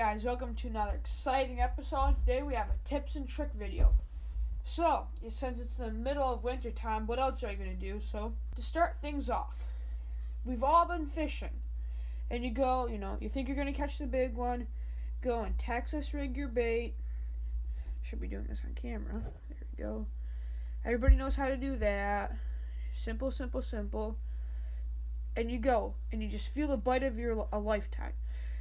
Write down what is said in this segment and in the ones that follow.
guys, welcome to another exciting episode. Today we have a tips and trick video. So, since it's the middle of winter time, what else are you going to do? So, to start things off, we've all been fishing. And you go, you think you're going to catch the big one. Go and Texas rig your bait. Should be doing this on camera. There we go. Everybody knows how to do that. Simple, simple, simple. And you go, and you just feel the bite of a lifetime.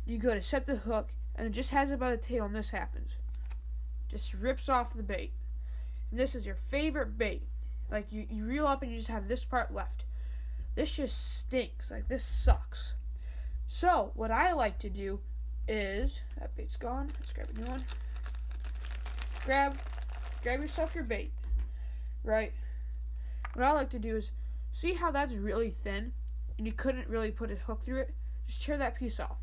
You go to set the hook, and it just has it by the tail, and this happens. Just rips off the bait. And this is your favorite bait. Like, you reel up, and you just have this part left. This just stinks. Like, this sucks. So, what I like to do is, that bait's gone. Let's grab a new one. Grab yourself your bait, right? What I like to do is, see how that's really thin, and you couldn't really put a hook through it? Just tear that piece off.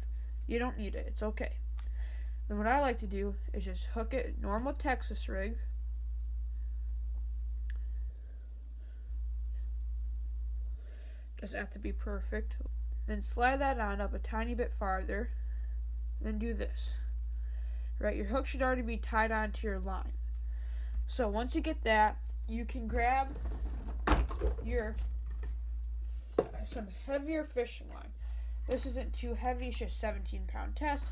You don't need it. It's okay. Then what I like to do is just hook it normal Texas rig. Doesn't have to be perfect. Then slide that on up a tiny bit farther. Then do this. Right, your hook should already be tied onto your line. So once you get that, you can grab some heavier fishing line. This isn't too heavy, it's just 17-pound test.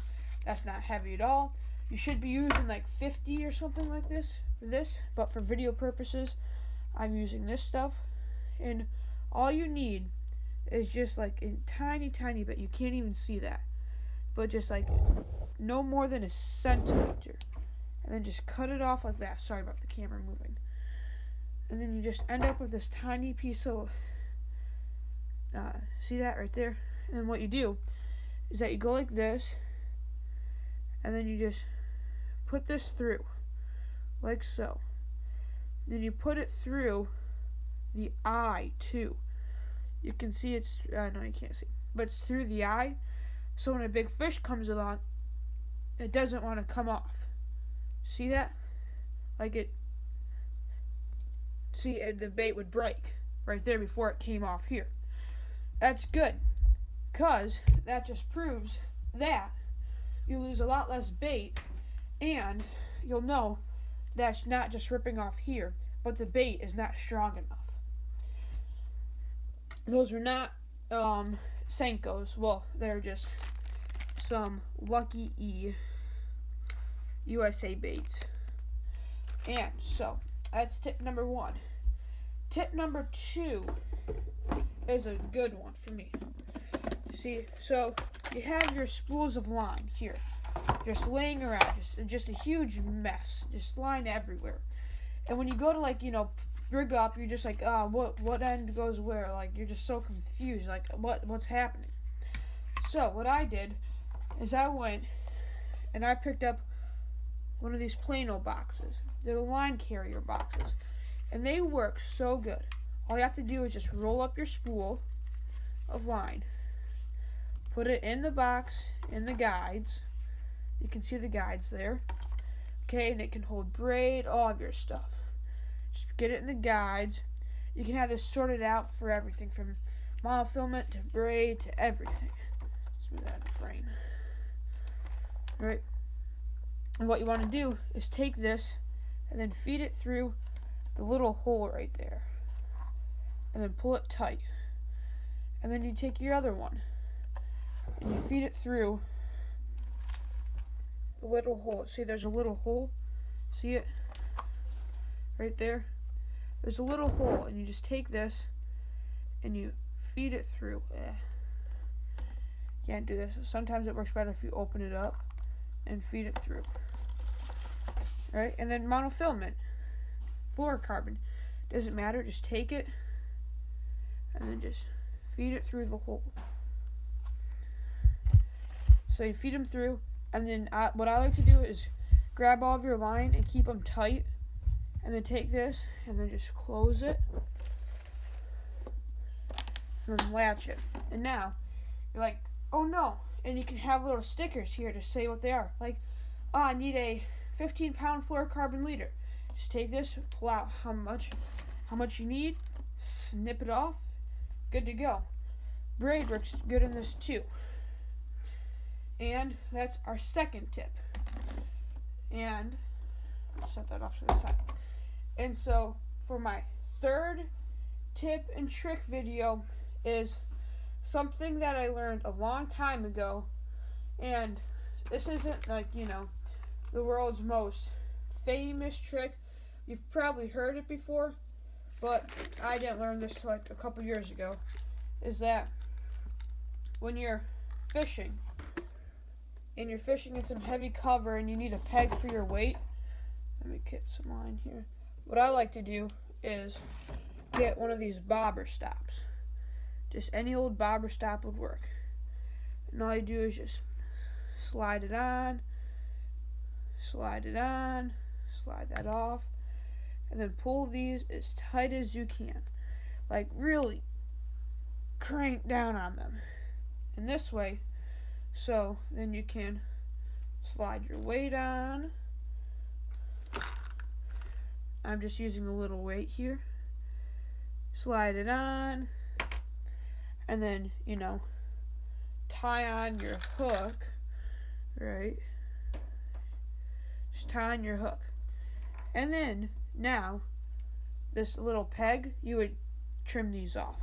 That's not heavy at all. You should be using like 50 or something like this for this, but for video purposes, I'm using this stuff. And all you need is just like a tiny, tiny bit. You can't even see that. But just like no more than a centimeter. And then just cut it off like that. Sorry about the camera moving. And then you just end up with this tiny piece of, see that right there? And then what you do is that you go like this, and then you just put this through, like so. Then you put it through the eye too. You can see it's, no you can't see, but it's through the eye, so when a big fish comes along, it doesn't want to come off. See that? Like it, see the bait would break right there before it came off here. That's good. Because that just proves that you lose a lot less bait, and you'll know that's not just ripping off here, but the bait is not strong enough. Those are not Senkos. Well, they're just some Lucky E USA baits. And so, that's tip number 1. Tip number 2 is a good one for me. See, so you have your spools of line here, just laying around, just a huge mess, just line everywhere. And when you go to rig up, you're just like, what end goes where? Like, you're just so confused, like what's happening? So what I did is I went and I picked up one of these Plano boxes. They're the line carrier boxes, and they work so good. All you have to do is just roll up your spool of line. Put it in the box, in the guides. You can see the guides there. Okay, and it can hold braid, all of your stuff. Just get it in the guides. You can have this sorted out for everything, from monofilament to braid to everything. Let's move that in the frame. Alright. And what you want to do is take this and then feed it through the little hole right there. And then pull it tight. And then you take your other one and you feed it through the little hole. See, there's a little hole. See it? Right there. There's a little hole, and you just take this and you feed it through. Can't do this. Sometimes it works better if you open it up and feed it through. Right? And then monofilament, fluorocarbon, doesn't matter. Just take it and then just feed it through the hole. So you feed them through, and then what I like to do is grab all of your line and keep them tight, and then take this and then just close it and then latch it. And now you're like, oh no, and you can have little stickers here to say what they are. Like, I need a 15-pound fluorocarbon leader. Just take this, pull out how much you need, snip it off, good to go. Braid works good in this too. And that's our second tip. And I'll set that off to the side. And so for my third tip and trick video is something that I learned a long time ago. And this isn't like, the world's most famous trick. You've probably heard it before, but I didn't learn this till like a couple years ago. Is that when you're fishing, and you're fishing in some heavy cover and you need a peg for your weight. Let me get some line here. What I like to do is get one of these bobber stops. Just any old bobber stop would work. And all you do is just slide it on, slide that off, and then pull these as tight as you can. Like really crank down on them. And this way, so then you can slide your weight on. I'm just using a little weight here. Slide it on. And then, tie on your hook. Right? Just tie on your hook. And then, now, this little peg, you would trim these off.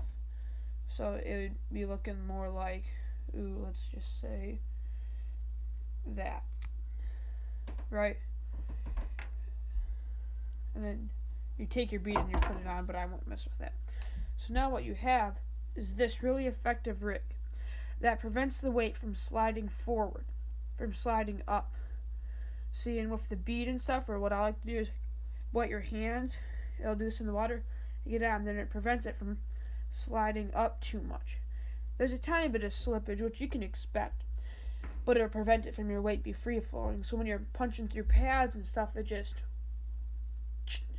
So it would be looking more like, let's just say that, right? And then you take your bead and you put it on, but I won't mess with that. So now what you have is this really effective rig that prevents the weight from sliding forward, from sliding up. See, and with the bead and stuff, or what I like to do is wet your hands. It'll do this in the water. You get it on, then it prevents it from sliding up too much. There's a tiny bit of slippage, which you can expect, but it'll prevent it from your weight be free falling. So when you're punching through pads and stuff, it just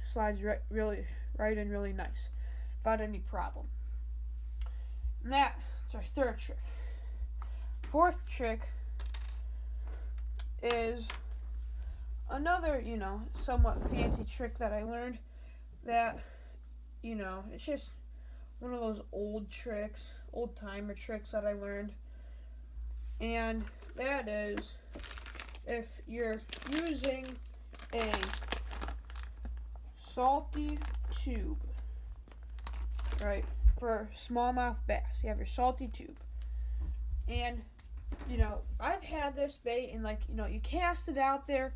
slides right in really nice without any problem. And that's our third trick. Fourth trick is another, somewhat fancy trick that I learned that, it's just one of those old timer tricks that I learned. And that is, if you're using a salty tube, right, for smallmouth bass, you have your salty tube. And, I've had this bait and you cast it out there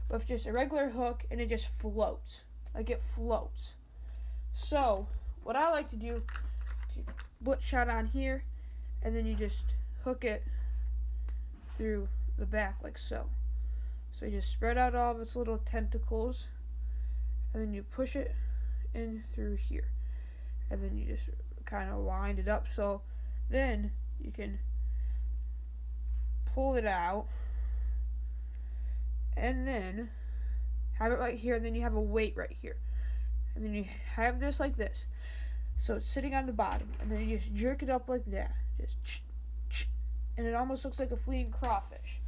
with just a regular hook and it just floats. Like it floats. So, what I like to do, split shot on here, and then you just hook it through the back like so. So you just spread out all of its little tentacles, and then you push it in through here. And then you just kind of wind it up, so then you can pull it out, and then have it right here, and then you have a weight right here. And then you have this like this. So it's sitting on the bottom, and then you just jerk it up like that. And it almost looks like a fleeing crawfish.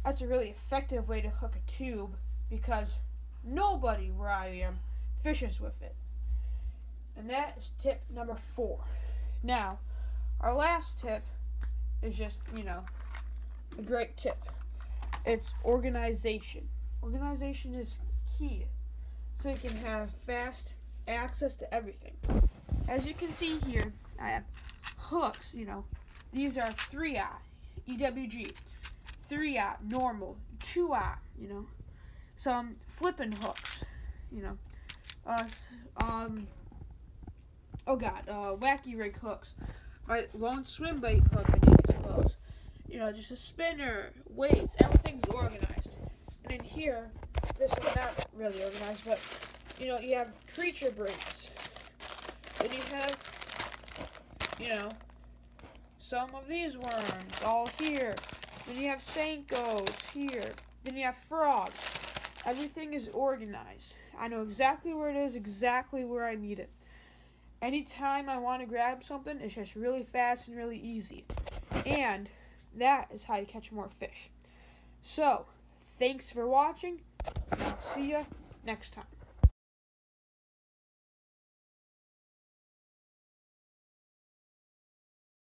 That's a really effective way to hook a tube because nobody where I am fishes with it. And that is tip number 4. Now, our last tip is just, a great tip. It's organization. Organization is key so you can have fast access to everything. As you can see here, I have hooks, These are 3-aught, EWG, 3-aught, normal, 2-aught, Some flipping hooks, wacky rig hooks. My lone swim bait hook, I need to close. Just a spinner, weights, everything's organized. And in here, this is not really organized, but, you have creature brains. Then you have, some of these worms all here. Then you have Senkos here. Then you have frogs. Everything is organized. I know exactly where it is, exactly where I need it. Anytime I want to grab something, it's just really fast and really easy. And that is how you catch more fish. So, thanks for watching, and I'll see you next time.